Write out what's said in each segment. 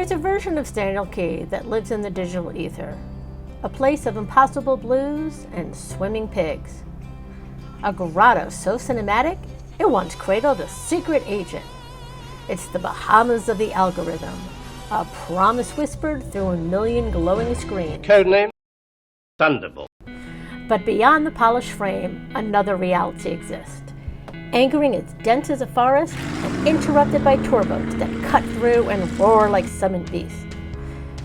There's a version of Staniel Cay that lives in the digital ether, a place of impossible blues and swimming pigs. A grotto so cinematic, it once cradled a secret agent. It's the Bahamas of the algorithm, a promise whispered through a million glowing screens. Codename Thunderball. But beyond the polished frame, another reality exists, anchoring as dense as a forest and interrupted by tour boats that cut through and roar like summoned beasts.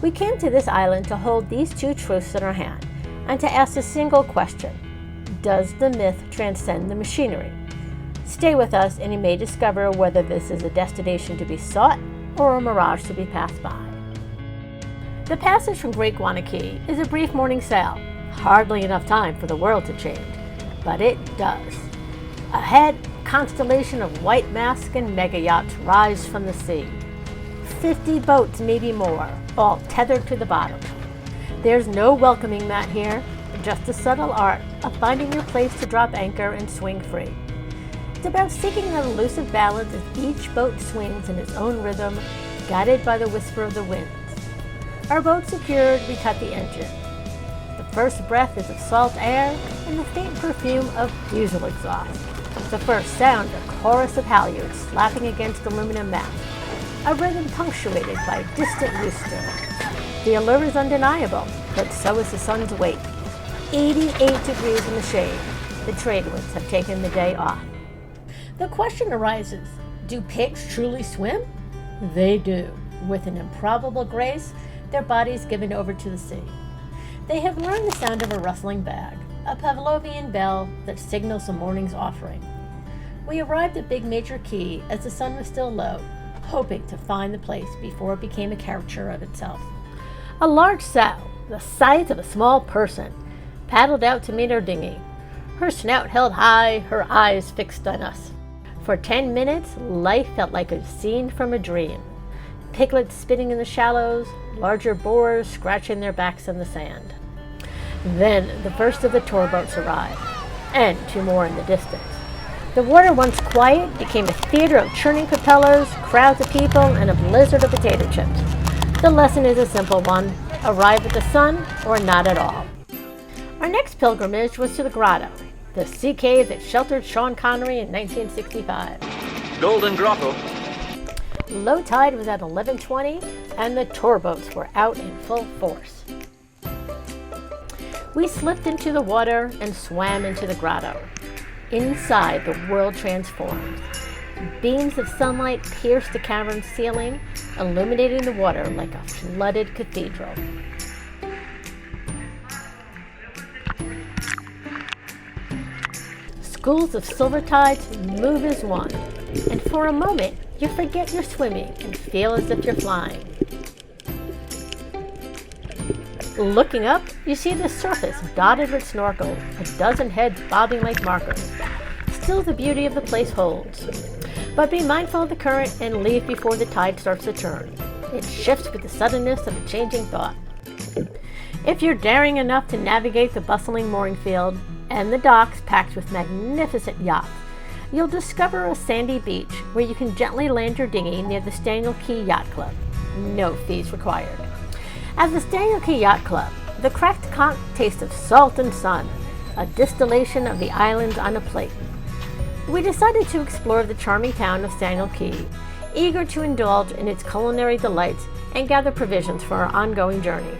We came to this island to hold these two truths in our hand and to ask a single question: does the myth transcend the machinery? Stay with us and you may discover whether this is a destination to be sought or a mirage to be passed by. The passage from Great Guanakee is a brief morning sail, hardly enough time for the world to change, but it does. Ahead, a constellation of white masts and mega yachts rise from the sea. 50 boats, maybe more, all tethered to the bottom. There's no welcoming mat here, just the subtle art of finding your place to drop anchor and swing free. It's about seeking an elusive balance as each boat swings in its own rhythm, guided by the whisper of the winds. Our boat secured, we cut the engine. The first breath is of salt air and the faint perfume of diesel exhaust. The first sound, a chorus of halyards slapping against aluminum masts, a rhythm punctuated by a distant rooster. The allure is undeniable, but so is the sun's weight. 88 degrees in the shade. The trade winds have taken the day off. The question arises, do pigs truly swim? They do, with an improbable grace, their bodies given over to the sea. They have learned the sound of a rustling bag, a Pavlovian bell that signals the morning's offering. We arrived at Big Major Key as the sun was still low, hoping to find the place before it became a caricature of itself. A large sow, the size of a small person, paddled out to meet our dinghy, her snout held high, her eyes fixed on us. For 10 minutes, life felt like a scene from a dream. Piglets spinning in the shallows, larger boars scratching their backs in the sand. Then the first of the tour boats arrived, and two more in the distance. The water, once quiet, became a theater of churning propellers, crowds of people, and a blizzard of potato chips. The lesson is a simple one: arrive at the sun or not at all. Our next pilgrimage was to the Grotto, the sea cave that sheltered Sean Connery in 1965. Golden Grotto. Low tide was at 11:20, and the tour boats were out in full force. We slipped into the water and swam into the grotto. Inside, the world transformed. Beams of sunlight pierced the cavern's ceiling, illuminating the water like a flooded cathedral. Schools of silver tides move as one, and for a moment, you forget you're swimming and feel as if you're flying. Looking up, you see the surface dotted with snorkels, a dozen heads bobbing like markers. Still, the beauty of the place holds. But be mindful of the current and leave before the tide starts to turn. It shifts with the suddenness of a changing thought. If you're daring enough to navigate the bustling mooring field and the docks packed with magnificent yachts, you'll discover a sandy beach where you can gently land your dinghy near the Staniel Cay Yacht Club. No fees required. At the Staniel Cay Yacht Club, the cracked conch tastes of salt and sun, a distillation of the islands on a plate. We decided to explore the charming town of Staniel Cay, eager to indulge in its culinary delights and gather provisions for our ongoing journey.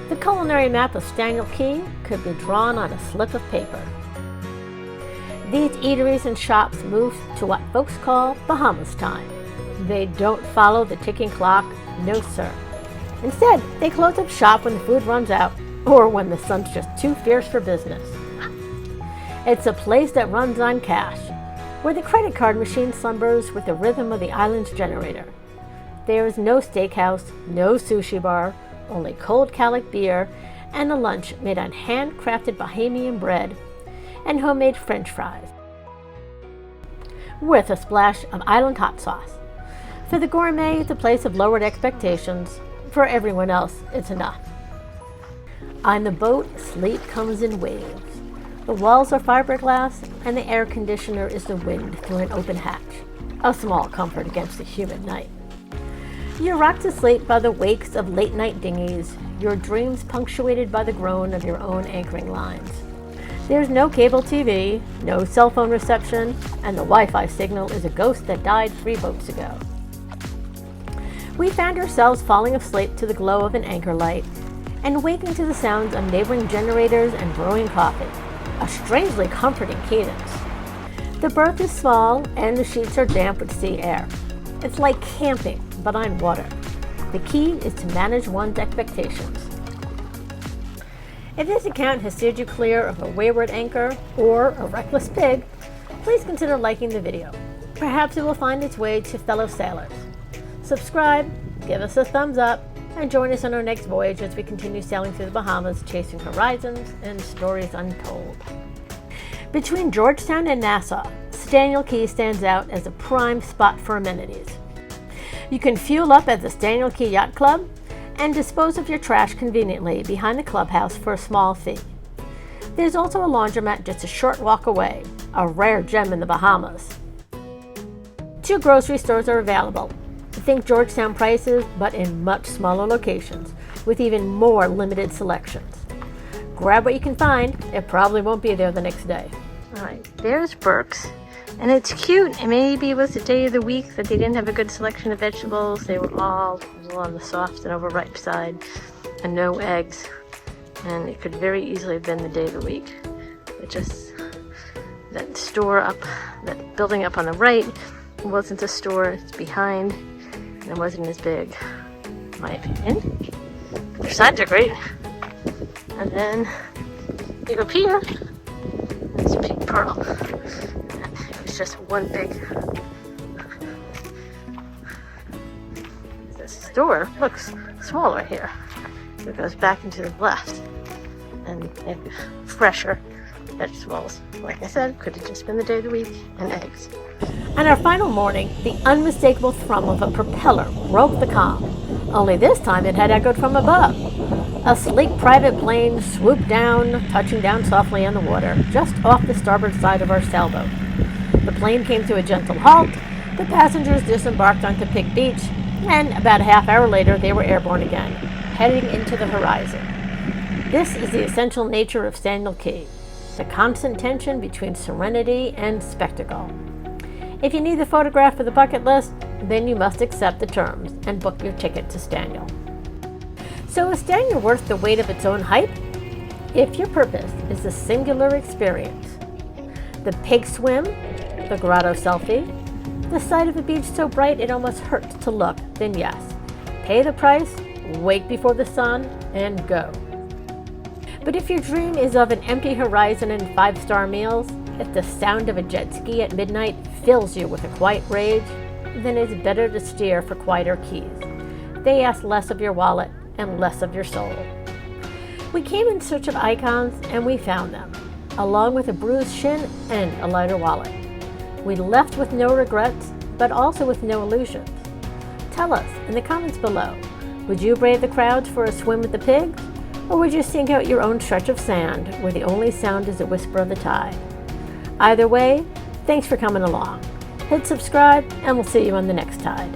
The culinary map of Staniel Cay could be drawn on a slip of paper. These eateries and shops move to what folks call Bahamas time. They don't follow the ticking clock, no sir. Instead, they close up shop when the food runs out or when the sun's just too fierce for business. It's a place that runs on cash, where the credit card machine slumbers with the rhythm of the island's generator. There is no steakhouse, no sushi bar, only cold calic beer, and a lunch made on handcrafted Bahamian bread and homemade French fries, with a splash of island hot sauce. For the gourmet, it's a place of lowered expectations. For everyone else, it's enough. On the boat, sleep comes in waves. The walls are fiberglass, and the air conditioner is the wind through an open hatch, a small comfort against the humid night. You're rocked to sleep by the wakes of late-night dinghies, your dreams punctuated by the groan of your own anchoring lines. There's no cable TV, no cell phone reception, and the Wi-Fi signal is a ghost that died 3 boats ago. We found ourselves falling asleep to the glow of an anchor light and waking to the sounds of neighboring generators and brewing coffee, a strangely comforting cadence. The berth is small and the sheets are damp with sea air. It's like camping, but on water. The key is to manage one's expectations. If this account has steered you clear of a wayward anchor or a reckless pig, please consider liking the video. Perhaps it will find its way to fellow sailors. Subscribe, give us a thumbs up, and join us on our next voyage as we continue sailing through the Bahamas, chasing horizons and stories untold. Between Georgetown and Nassau, Staniel Cay stands out as a prime spot for amenities. You can fuel up at the Staniel Cay Yacht Club and dispose of your trash conveniently behind the clubhouse for a small fee. There's also a laundromat just a short walk away, a rare gem in the Bahamas. 2 grocery stores are available. Think Georgetown prices, but in much smaller locations, with even more limited selections. Grab what you can find, it probably won't be there the next day. Alright, there's Burke's. And it's cute. Maybe it was the day of the week that they didn't have a good selection of vegetables. They were all on the soft and overripe side, and no eggs. And it could very easily have been the day of the week. It just, that store up, that building up on the right, wasn't a store. It's behind, and it wasn't as big, in my opinion. Their signs are great. And then you go up here, there's a pink pearl. Just one big. This store looks smaller here. It goes back into the left, and fresher vegetables. Like I said, could have just been the day of the week, and eggs. On our final morning, the unmistakable thrum of a propeller broke the calm. Only this time it had echoed from above. A sleek private plane swooped down, touching down softly on the water, just off the starboard side of our sailboat. The plane came to a gentle halt, the passengers disembarked onto Pig Beach, and about a half hour later they were airborne again, heading into the horizon. This is the essential nature of Staniel Cay, the constant tension between serenity and spectacle. If you need the photograph for the bucket list, then you must accept the terms and book your ticket to Staniel. So is Staniel worth the weight of its own hype? If your purpose is a singular experience, the pig swim, the grotto selfie, the sight of a beach so bright it almost hurts to look, then yes, pay the price, wake before the sun, and go. But if your dream is of an empty horizon and 5-star meals, if the sound of a jet ski at midnight fills you with a quiet rage, then it's better to steer for quieter keys. They ask less of your wallet and less of your soul. We came in search of icons and we found them, along with a bruised shin and a lighter wallet. We left with no regrets, but also with no illusions. Tell us in the comments below, would you brave the crowds for a swim with the pigs? Or would you sink out your own stretch of sand where the only sound is the whisper of the tide? Either way, thanks for coming along. Hit subscribe and we'll see you on the next tide.